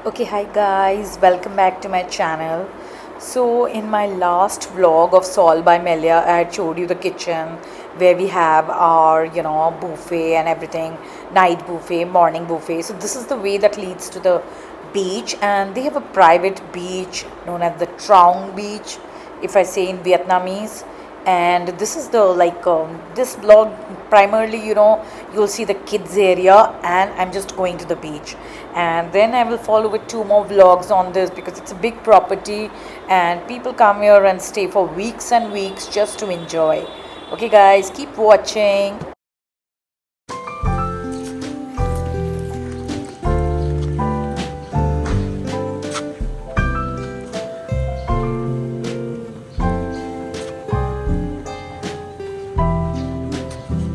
Okay, hi guys, welcome back to my channel. So, in my last vlog of Sol by Melia, I had showed you the kitchen where we have our, buffet and everything, night buffet, morning buffet. So, this is the way that leads to the beach, and they have a private beach known as the Truong Beach, if I say in Vietnamese. And this is the this vlog primarily, you'll see the kids area, and I'm just going to the beach, and then I will follow with two more vlogs on this because it's a big property and people come here and stay for weeks and weeks just to enjoy. Okay guys, keep watching.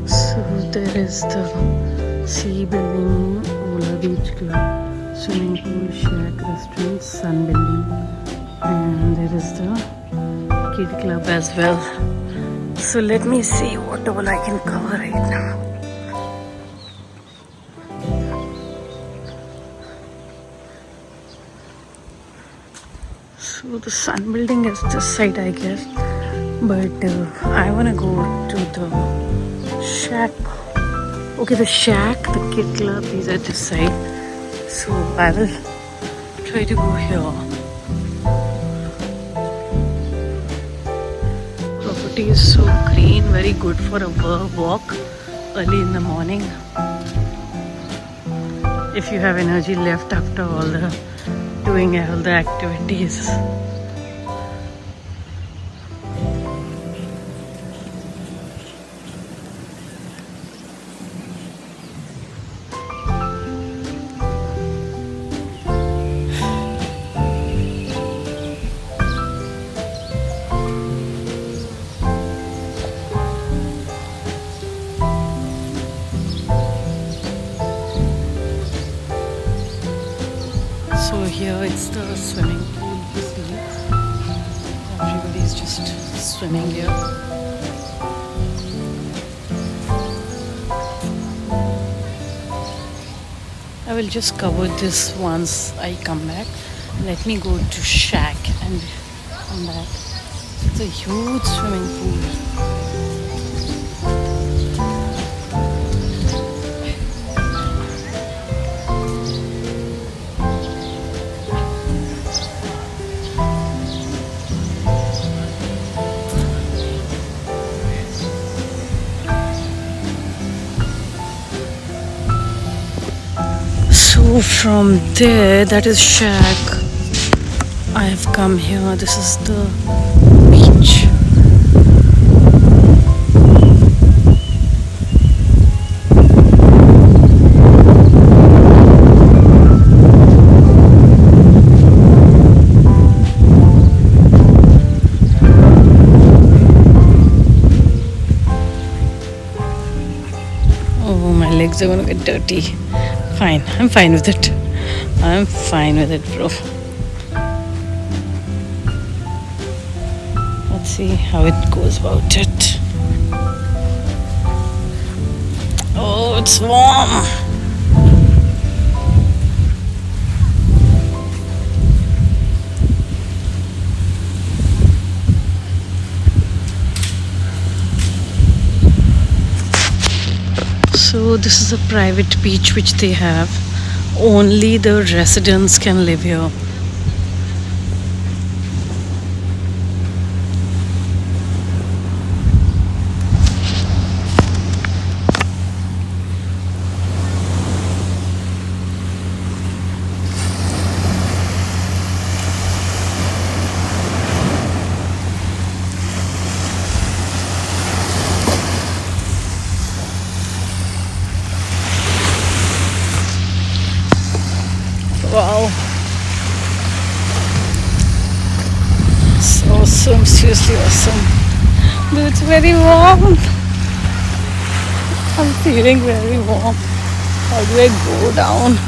So there is the sea building, Ola Beach Club, swimming pool, shack, restaurant, sun building, and there is the kid club as well. So let me see what all I can cover right now. So the sun building is this side, I guess, but I wanna go to the shack. Okay, the shack, the kid club is at this side, so I will try to go here. Property is so green, very good for a walk early in the morning. If you have energy left after doing all the activities. So here it's the swimming pool. You see, everybody is just swimming here. I will just cover this once I come back. Let me go to shack and come back. It's a huge swimming pool. So from there, that is shack. I have come here. This is the beach. Oh, my legs are gonna get dirty. Fine, I'm fine with it. I'm fine with it, bro. Let's see how it goes about it. Oh, it's warm. So this is a private beach which they have. Only the residents can live here. Wow. So awesome, seriously awesome. But it's very warm. I'm feeling very warm. How do I go down?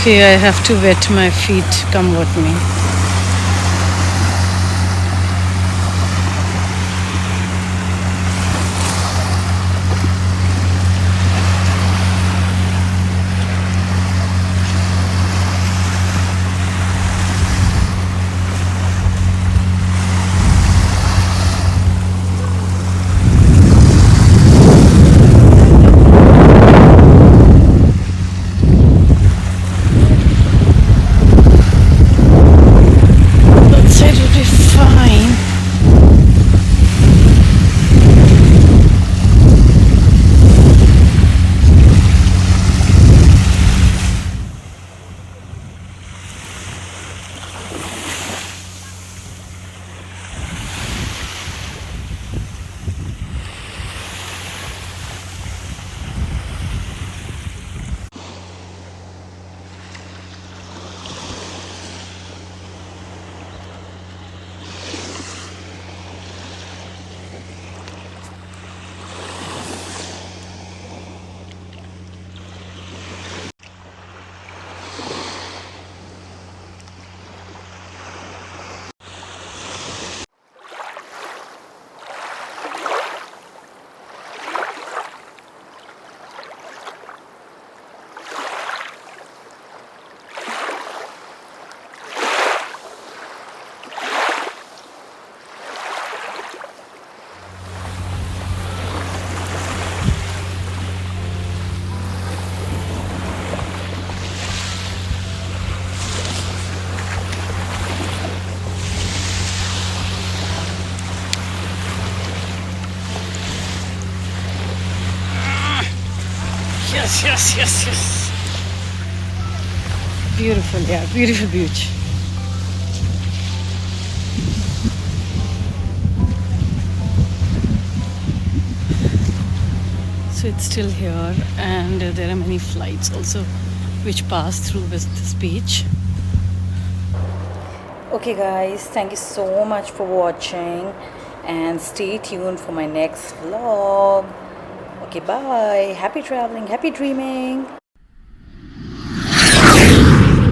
Okay, I have to wet my feet. Come with me. That side will be fine. Yes, yes, yes, yes. Beautiful, yeah, beautiful beach. So it's still here, and there are many flights also which pass through this beach. Okay, guys, thank you so much for watching and stay tuned for my next vlog. Okay, bye. Happy traveling, happy dreaming.